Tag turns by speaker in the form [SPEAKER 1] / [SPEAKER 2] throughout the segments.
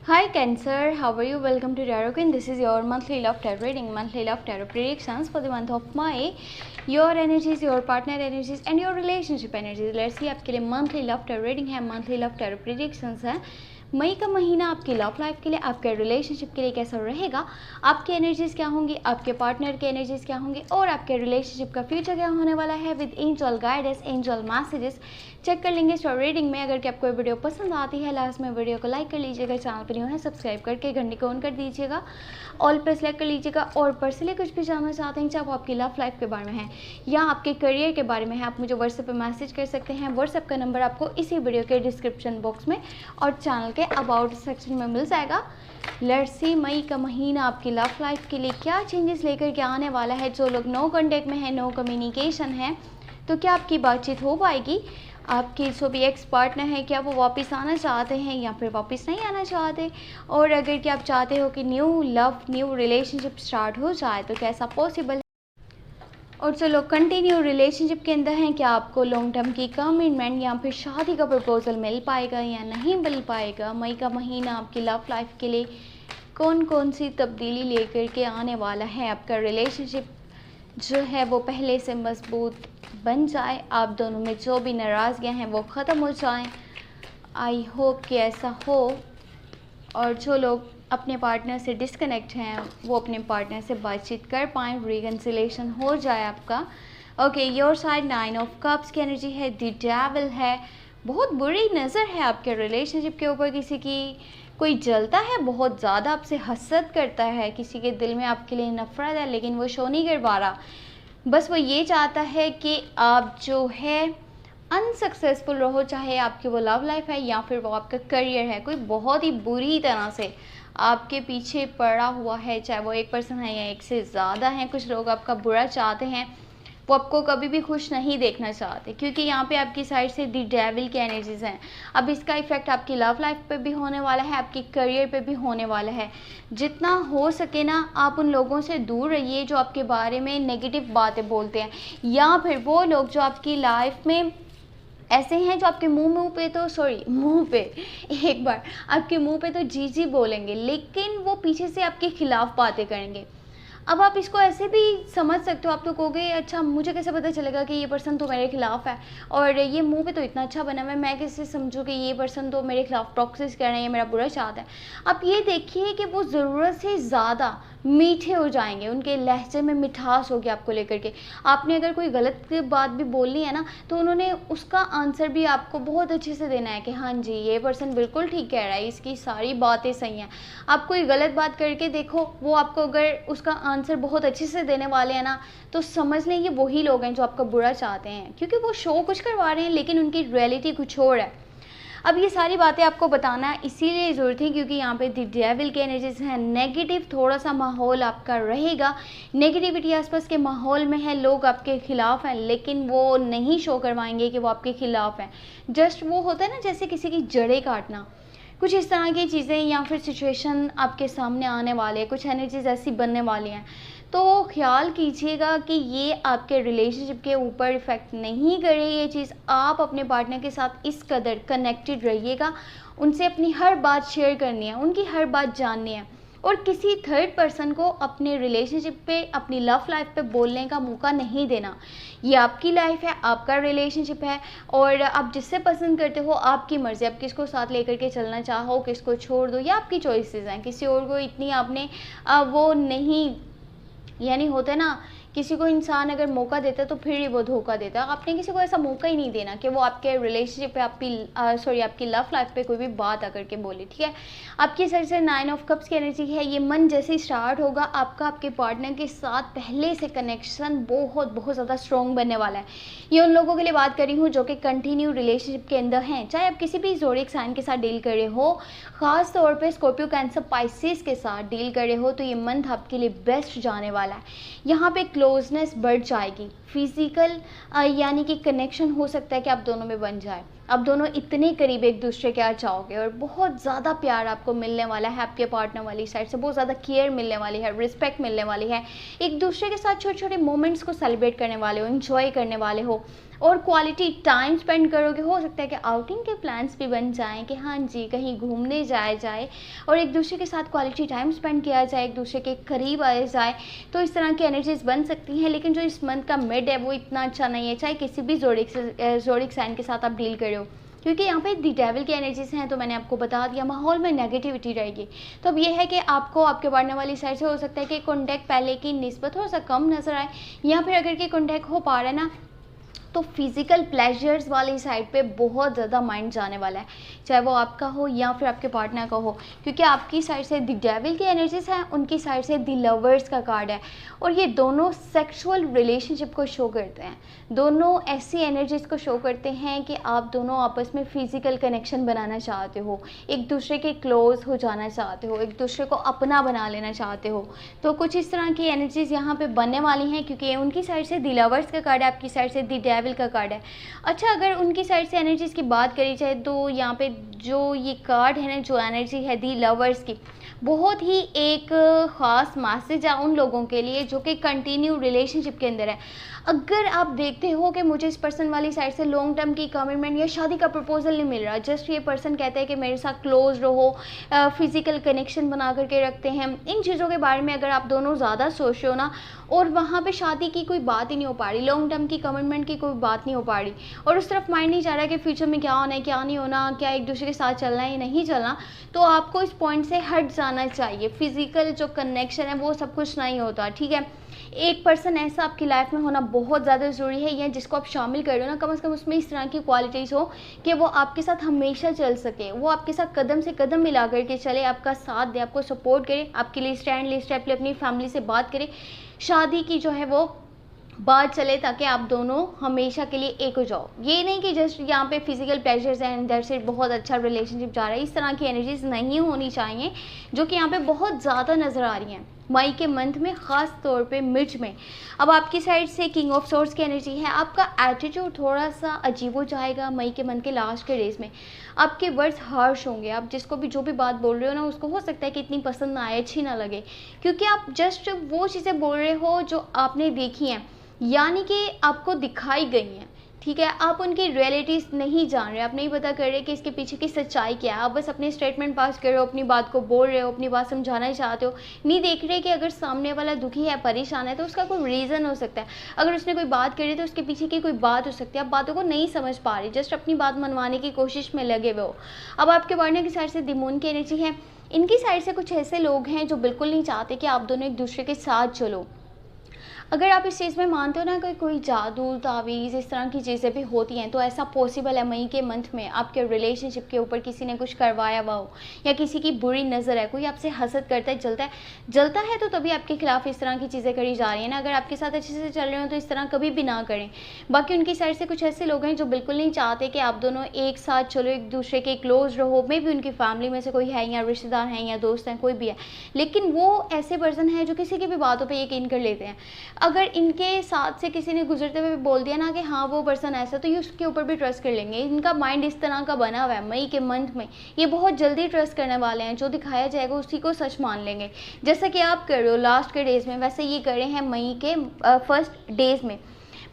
[SPEAKER 1] Hi Cancer, how are you? Welcome to Tarot Queen. This is your monthly love tarot reading, monthly love tarot predictions for the month of May. Your energies, your partner energies and your relationship energies. Let's see आपके लिए monthly love tarot reading है, monthly love tarot predictions है. मई का महीना आपकी love life के लिए, आपके रिलेशनशिप के लिए कैसा रहेगा, आपकी एनर्जीज क्या होंगी, आपके पार्टनर की एनर्जीज क्या होंगी और आपके रिलेशनशिप का फ्यूचर क्या होने वाला है with angel guidance, angel messages check कर लेंगे इस रीडिंग में. अगर कि आपको वीडियो पसंद आती है लास्ट में वीडियो को लाइक कर लीजिएगा, चैनल पर न्यू है सब्सक्राइब करके घंटी को ऑन कर दीजिएगा, ऑल पे सेलेक्ट कर लीजिएगा. और पर्सनली कुछ भी जानना चाहते हैं चाहे वो आपकी लव लाइफ के बारे में है या आपके करियर के बारे में है, आप मुझे व्हाट्सएप पे मैसेज कर सकते हैं. व्हाट्सएप का नंबर आपको इसी वीडियो के डिस्क्रिप्शन बॉक्स में और चैनल के अबाउट सेक्शन में मिल जाएगा. लेट्स सी मई का महीना आपकी लव लाइफ के लिए क्या चेंजेस लेकर के आने वाला है. जो लोग नो कॉन्टेक्ट में है, नो कम्युनिकेशन है, तो क्या आपकी बातचीत हो पाएगी. आपकी जो भी एक्स पार्टनर है क्या वो वापस आना चाहते हैं या फिर वापस नहीं आना चाहते. और अगर कि आप चाहते हो कि new love, new relationship start हो जाए तो कैसा पॉसिबल है. और जो लोग कंटिन्यू रिलेशनशिप के अंदर हैं क्या आपको लॉन्ग टर्म की कमिटमेंट या फिर शादी का प्रपोजल मिल पाएगा या नहीं मिल पाएगा. मई का महीना आपकी लव लाइफ के लिए कौन कौन सी तब्दीली लेकर के आने वाला है. आपका रिलेशनशिप जो है वो पहले से मजबूत बन जाए, आप दोनों में जो भी नाराज़गियाँ हैं वो ख़त्म हो जाएं. आई होप कि ऐसा हो. और जो लोग अपने पार्टनर से डिस्कनेक्ट हैं वो अपने पार्टनर से बातचीत कर पाएँ, रिकन्सिलेशन हो जाए आपका. Okay, your side 9 of cups की एनर्जी है, द डेविल है. बहुत बुरी नज़र है आपके रिलेशनशिप के ऊपर. किसी की कोई जलता है, बहुत ज़्यादा आपसे हसद करता है, किसी के दिल में आपके लिए नफरत है लेकिन वो शो नहीं कर पा रहा. बस वो ये चाहता है कि आप जो है अनसक्सेसफुल रहो, चाहे आपकी वो लव लाइफ है या फिर वो आपका करियर है. कोई बहुत ही बुरी तरह से आपके पीछे पड़ा हुआ है, चाहे वो एक पर्सन है या एक से ज़्यादा हैं. कुछ लोग आपका बुरा चाहते हैं, वो आपको कभी भी खुश नहीं देखना चाहते क्योंकि यहाँ पे आपकी साइड से दी डेविल की एनर्जीज हैं. अब इसका इफेक्ट आपकी लव लाइफ पे भी होने वाला है, आपकी करियर पे भी होने वाला है. जितना हो सके ना आप उन लोगों से दूर रहिए जो आपके बारे में नेगेटिव बातें बोलते हैं, या फिर वो लोग जो आपकी लाइफ में ऐसे हैं जो आपके मुंह पे एक बार आपके मुंह पे तो जी जी बोलेंगे लेकिन वो पीछे से आपके खिलाफ बातें करेंगे. अब आप इसको ऐसे भी समझ सकते हो, आप तो कहोगे अच्छा मुझे कैसे पता चलेगा कि ये पर्सन तो मेरे खिलाफ है और ये मुंह पे तो इतना अच्छा बना हुआ है, मैं कैसे समझूँ कि ये पर्सन तो मेरे खिलाफ टॉक्सिस कर रहे हैं, मेरा बुरा चाहता है. आप ये देखिए कि वो ज़रूरत से ज़्यादा मीठे हो जाएंगे, उनके लहजे में मिठास होगी आपको लेकर के. आपने अगर कोई गलत बात भी बोलनी है ना तो उन्होंने उसका आंसर भी आपको बहुत अच्छे से देना है कि हाँ जी ये पर्सन बिल्कुल ठीक कह रहा है, इसकी सारी बातें सही हैं. आप कोई गलत बात करके देखो, वो आपको अगर उसका आंसर बहुत अच्छे से देने वाले हैं ना तो समझ लें ये वही लोग हैं जो आपका बुरा चाहते हैं, क्योंकि वो शो कुछ करवा रहे हैं लेकिन उनकी रियलिटी कुछ और है. अब ये सारी बातें आपको बताना इसीलिए ज़रूरत है क्योंकि यहाँ पे द डेविल के एनर्जीज हैं. नेगेटिव थोड़ा सा माहौल आपका रहेगा, नेगेटिविटी आसपास के माहौल में है, लोग आपके खिलाफ हैं लेकिन वो नहीं शो करवाएंगे कि वो आपके खिलाफ हैं. जस्ट वो होता है ना जैसे किसी की जड़ें काटना, कुछ इस तरह की चीज़ें या फिर सिचुएशन आपके सामने आने वाले हैं, कुछ एनर्जीज ऐसी बनने वाली हैं. तो ख्याल कीजिएगा कि ये आपके रिलेशनशिप के ऊपर इफ़ेक्ट नहीं करे ये चीज़. आप अपने पार्टनर के साथ इस कदर कनेक्टेड रहिएगा, उनसे अपनी हर बात शेयर करनी है, उनकी हर बात जाननी है और किसी थर्ड पर्सन को अपने रिलेशनशिप पे, अपनी लव लाइफ पे बोलने का मौका नहीं देना. ये आपकी लाइफ है, आपका रिलेशनशिप है और आप जिससे पसंद करते हो आपकी मर्ज़ी, आप किसको साथ लेकर के चलना चाहो, किसको छोड़ दो, ये आपकी चॉइसेस हैं. किसी और को इतनी आपने वो नहीं, यानी होता है ना किसी को इंसान अगर मौका देता है तो फिर ही वो धोखा देता है. आपने किसी को ऐसा मौका ही नहीं देना कि वो आपके रिलेशनशिप पे, आपकी लव लाइफ पे कोई भी बात आकर के बोले. ठीक है, आपकी साइड से 9 ऑफ कप्स की एनर्जी है. ये मन जैसे ही स्टार्ट होगा आपका आपके पार्टनर के साथ पहले से कनेक्शन बहुत बहुत ज़्यादा स्ट्रॉन्ग बनने वाला है. ये उन लोगों के लिए बात कर रही हूँ जो कि कंटिन्यू रिलेशनशिप के अंदर हैं, चाहे आप किसी भी ज़ोडिएक साइन के साथ डील कर रहे हो, ख़ास तौर पर स्कॉर्पियो, कैंसर, पाइसेस के साथ डील कर रहे हो तो ये मंथ आपके लिए बेस्ट जाने वाला है. यहाँ पे क्लोजनेस बढ़ जाएगी, फिजिकल यानी कि कनेक्शन हो सकता है कि आप दोनों में बन जाए. आप दोनों इतने करीब एक दूसरे के आ जाओगे और बहुत ज़्यादा प्यार आपको मिलने वाला है. आपके पार्टनर वाली साइड से बहुत ज़्यादा केयर मिलने वाली है, रिस्पेक्ट मिलने वाली है. एक दूसरे के साथ छोटे छोटे मोमेंट्स को सेलिब्रेट करने वाले हो, एंजॉय करने वाले हो. और क्वालिटी टाइम स्पेंड करोगे। हो सकता है कि आउटिंग के प्लान्स भी बन जाएं कि हाँ जी कहीं घूमने जाया जाए और एक दूसरे के साथ क्वालिटी टाइम स्पेंड किया जाए, एक दूसरे के करीब आया जाए। तो इस तरह की एनर्जीज बन सकती हैं। लेकिन जो इस मंथ का मिड है वो इतना अच्छा नहीं है, चाहे किसी भी ज़ोडिक साइन के साथ आप डील करे हो, क्योंकि यहाँ पे दी डेविल की एनर्जीज हैं। तो मैंने आपको बता दिया माहौल में नेगेटिविटी रहेगी। तो अब ये है कि आपको आपके पार्टनर वाली साइड से हो सकता है कि कॉन्टैक्ट पहले की निस्बत थोड़ा सा कम नजर आए, या फिर अगर के कॉन्टैक्ट हो पा रहा है ना तो फिज़िकल प्लेजर्स वाली साइड पे बहुत ज़्यादा माइंड जाने वाला है, चाहे वो आपका हो या फिर आपके पार्टनर का हो। क्योंकि आपकी साइड से द डेविल की एनर्जीज हैं, उनकी साइड से द लवर्स का कार्ड है, और ये दोनों सेक्सुअल रिलेशनशिप को शो करते हैं। दोनों ऐसी एनर्जीज को शो करते हैं कि आप दोनों आपस में फ़िज़िकल कनेक्शन बनाना चाहते हो, एक दूसरे के क्लोज हो जाना चाहते हो, एक दूसरे को अपना बना लेना चाहते हो। तो कुछ इस तरह की एनर्जीज यहाँ पे बनने वाली हैं, क्योंकि उनकी साइड से द लवर्स का कार्ड है, आपकी साइड से द डेविल का कार्ड है। अच्छा, अगर उनकी साइड से एनर्जीज की बात करी जाए तो यहाँ पे जो ये कार्ड है ना, जो एनर्जी है दी लवर्स की, बहुत ही एक ख़ास मैसेज है उन लोगों के लिए जो कि कंटिन्यू रिलेशनशिप के अंदर है। अगर आप देखते हो कि मुझे इस पर्सन वाली साइड से लॉन्ग टर्म की कमिटमेंट या शादी का प्रपोजल नहीं मिल रहा, जस्ट ये पर्सन कहते हैं कि मेरे साथ क्लोज रहो, फिज़िकल कनेक्शन बना करके रखते हैं, इन चीज़ों के बारे में अगर आप दोनों ज़्यादा सोच रहे हो ना, और वहाँ पे शादी की कोई बात ही नहीं हो पा रही, लॉन्ग टर्म की कमिटमेंट की कोई बात नहीं हो पा रही, और उस तरफ माइंड नहीं जा रहा कि फ्यूचर में क्या होना है क्या नहीं होना, क्या एक दूसरे के साथ चलना है या नहीं चलना, तो आपको इस पॉइंट से हट जाना चाहिए। फिज़िकल जो कनेक्शन है वो सब कुछ नहीं होता, ठीक है। एक पर्सन ऐसा आपकी लाइफ में होना बहुत ज़्यादा ज़रूरी है, या जिसको आप शामिल कर रहे हो ना, कम से कम उसमें इस तरह की क्वालिटीज़ हो कि वो आपके साथ हमेशा चल सके, वो आपके साथ कदम से कदम मिला करके चले, आपका साथ दे, आपको सपोर्ट करे, आपके लिए स्टैंड ले, स्टेप ले, अपनी फैमिली से बात करे, शादी की जो है वो बात चले, ताकि आप दोनों हमेशा के लिए एक हो जाओ। ये नहीं कि जस्ट यहाँ पे physical pleasures and that's it, बहुत अच्छा रिलेशनशिप जा रहा है, इस तरह की एनर्जीज नहीं होनी चाहिए जो कि यहाँ पे बहुत ज़्यादा नज़र आ रही हैं मई के मंथ में, ख़ास तौर पे मिर्च में। अब आपकी साइड से किंग ऑफ सोर्ड्स की एनर्जी है, आपका एटीट्यूड थोड़ा सा अजीब हो जाएगा मई के मंथ के लास्ट के डेज में। आपके वर्ड्स हार्श होंगे, आप जिसको भी जो भी बात बोल रहे हो ना, उसको हो सकता है कि इतनी पसंद ना आए, अच्छी ना लगे, क्योंकि आप जस्ट वो चीज़ें बोल रहे हो जो आपने देखी हैं, यानी कि आपको दिखाई गई हैं, ठीक है। आप उनकी रियलिटीज़ नहीं जान रहे, आप नहीं पता कर रहे कि इसके पीछे की सच्चाई क्या है, आप बस अपने स्टेटमेंट पास कर रहे हो, अपनी बात को बोल रहे हो, अपनी बात समझाना चाहते हो, नहीं देख रहे कि अगर सामने वाला दुखी है, परेशान है, तो उसका कोई रीज़न हो सकता है। अगर उसने कोई बात करी तो उसके पीछे की कोई बात हो सकती है, आप बातों को नहीं समझ पा रहे, जस्ट अपनी बात मनवाने की कोशिश में लगे हुए हो। अब आपके पार्टनर की साइड से द मून की एनर्जी है, इनकी साइड से कुछ ऐसे लोग हैं जो बिल्कुल नहीं चाहते कि आप दोनों एक दूसरे के साथ चलो। अगर आप इस चीज़ में मानते हो ना कि कोई जादू तावीज़ इस तरह की चीज़ें भी होती हैं, तो ऐसा पॉसिबल है मई के मंथ में आपके रिलेशनशिप के ऊपर किसी ने कुछ करवाया हुआ हो, या किसी की बुरी नज़र है, कोई आपसे हसद करता है, जलता है तो तभी आपके खिलाफ इस तरह की चीज़ें करी जा रही हैं ना। अगर आपके साथ अच्छे से चल रहे हो तो इस तरह कभी भी ना करें। बाकी उनकी साइड से कुछ ऐसे लोग हैं जो बिल्कुल नहीं चाहते कि आप दोनों एक साथ चलो, एक दूसरे के क्लोज रहो। मे भी उनकी फैमिली में से कोई है, या रिश्तेदार हैं, या दोस्त हैं, कोई भी है, लेकिन वो ऐसे पर्सन है जो किसी की भी बातों पर यकीन कर लेते हैं। अगर इनके साथ से किसी ने गुजरते हुए बोल दिया ना कि हाँ वो पर्सन ऐसा, तो ये उसके ऊपर भी ट्रस्ट कर लेंगे। इनका माइंड इस तरह का बना हुआ है मई के मंथ में, ये बहुत जल्दी ट्रस्ट करने वाले हैं, जो दिखाया जाएगा उसी को सच मान लेंगे। जैसा कि आप कर रहे हो लास्ट के डेज में, वैसे ये कर रहे हैं मई के फर्स्ट डेज में।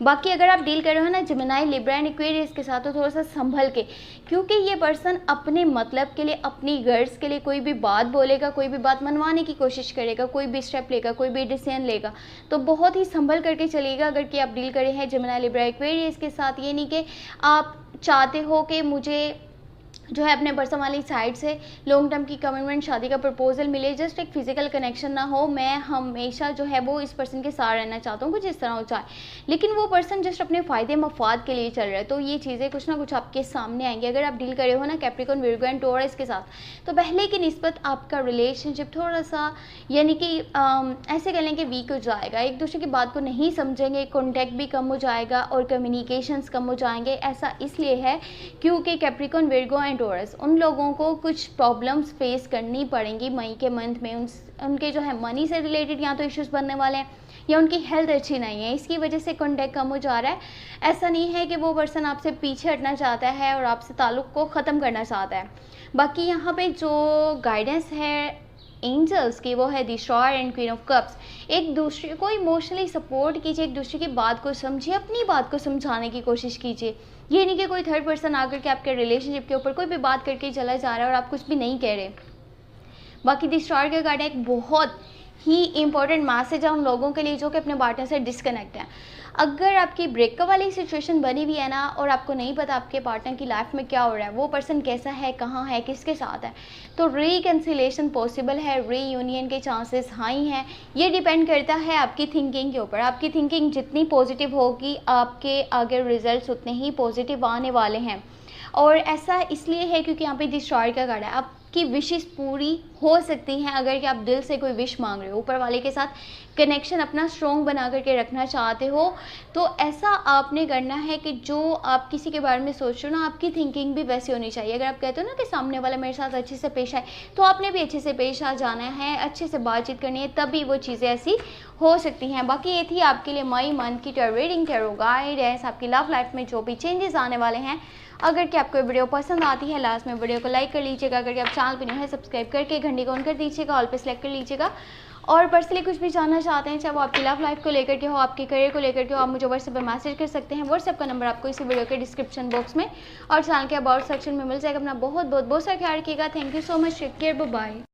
[SPEAKER 1] बाकी अगर आप डील कर रहे हो ना जेमिनी, लिब्रा एंड एक्वेरियस के साथ, तो थोड़ा सा संभल के, क्योंकि ये पर्सन अपने मतलब के लिए, अपनी गर्ल्स के लिए कोई भी बात बोलेगा, कोई भी बात मनवाने की कोशिश करेगा, कोई भी स्टेप लेगा, कोई भी डिसीजन लेगा, तो बहुत ही संभल करके चलिएगा। अगर कि आप डील करे हैं जेमिनी, लिब्रा, एक्वेरियस के साथ, ये नहीं कि आप चाहते हो कि मुझे जो है अपने पर्सन वाली साइड से लॉन्ग टर्म की कमिटमेंट, शादी का प्रपोजल मिले, जस्ट एक फिजिकल कनेक्शन ना हो। मैं हमेशा जो है वो इस पर्सन के साथ रहना चाहता हूँ, कुछ इस तरह हो चाहे, लेकिन वो पर्सन जस्ट अपने फ़ायदे मफाद के लिए चल रहा है। तो ये चीज़ें कुछ ना कुछ आपके सामने आएंगी। अगर आप डील करे हो ना कैप्रिकॉर्न, विर्गो एंड टॉरस के साथ, तो पहले की निस्बत आपका रिलेशनशिप थोड़ा सा, यानी कि ऐसे कह लें कि वीक हो जाएगा, एक दूसरे की बात को नहीं समझेंगे, कॉन्टैक्ट भी कम हो जाएगा और कम्युनिकेशंस कम हो जाएंगे। ऐसा इसलिए है क्योंकि कैप्रिकॉर्न, विर्गो एंड टॉरस, उन लोगों को कुछ प्रॉब्लम्स फेस करनी पड़ेंगी मई के मंथ में। उनके जो है मनी से रिलेटेड या तो इश्यूज बनने वाले हैं, या उनकी हेल्थ अच्छी नहीं है, इसकी वजह से कॉन्टैक्ट कम हो जा रहा है। ऐसा नहीं है कि वो पर्सन आपसे पीछे हटना चाहता है और आपसे ताल्लुक़ को ख़त्म करना चाहता है। बाकी यहाँ पे जो गाइडेंस है एंजल्स की, वो है the star and queen of cups. एक दूसरे को इमोशनली सपोर्ट कीजिए, एक दूसरे की बात को समझिए, अपनी बात को समझाने की कोशिश कीजिए। ये नहीं कि कोई थर्ड पर्सन आकर के आपके रिलेशनशिप के ऊपर कोई भी बात करके चला जा रहा है और आप कुछ भी नहीं कह रहे। बाकी द स्टार का कार्ड एक बहुत ही इंपॉर्टेंट मैसेज है उन लोगों के लिए जो कि अपने पार्टनर से डिस्कनेक्ट हैं। अगर आपकी ब्रेकअप वाली सिचुएशन बनी हुई है ना, और आपको नहीं पता आपके पार्टनर की लाइफ में क्या हो रहा है, वो पर्सन कैसा है, कहाँ है, किसके साथ है, तो रिकन्सिलेशन पॉसिबल है, रीयूनियन के चांसेस हाई हैं। ये डिपेंड करता है आपकी थिंकिंग के ऊपर। आपकी थिंकिंग जितनी पॉजिटिव होगी, आपके आगे रिजल्ट्स उतने ही पॉजिटिव आने वाले हैं। और ऐसा इसलिए है क्योंकि यहाँ पे द स्टार का कार्ड है। आपकी विशेस पूरी हो सकती हैं अगर कि आप दिल से कोई विश मांग रहे हो, ऊपर वाले के साथ कनेक्शन अपना स्ट्रॉन्ग बना करके रखना चाहते हो, तो ऐसा आपने करना है कि जो आप किसी के बारे में सोच रहे हो ना, आपकी थिंकिंग भी वैसी होनी चाहिए। अगर आप कहते हो ना कि सामने वाला मेरे साथ अच्छे से पेश आए, तो आपने भी अच्छे से पेश आ जाना है, अच्छे से बातचीत करनी है, तभी वो चीज़ें ऐसी हो सकती हैं। बाकी ये थी आपके लिए मई मंथ की टैरो रीडिंग, टैरो गाइडेंस, आपकी लव लाइफ में जो भी चेंजेस आने वाले हैं। अगर कि आपको वीडियो पसंद आती है, लास्ट में वीडियो को लाइक कर लीजिएगा। अगर आप चैनल पर न्यू है, सब्सक्राइब करके घंटी को ऑन कर दीजिएगा, ऑल पे सेलेक्ट कर लीजिएगा। और पर्सनली कुछ भी जानना चाहते हैं, चाहे वो आपकी लव लाइफ को लेकर के हो, आपके करियर को लेकर के हो, आप मुझे व्हाट्सएप पर मैसेज कर सकते हैं। व्हाट्सएप का नंबर आपको इसी वीडियो के डिस्क्रिप्शन बॉक्स में और चैनल के अबाउट सेक्शन में मिल जाएगा। अपना बहुत सारा ख्याल रखिएगा। Thank you so much, take care, bye bye.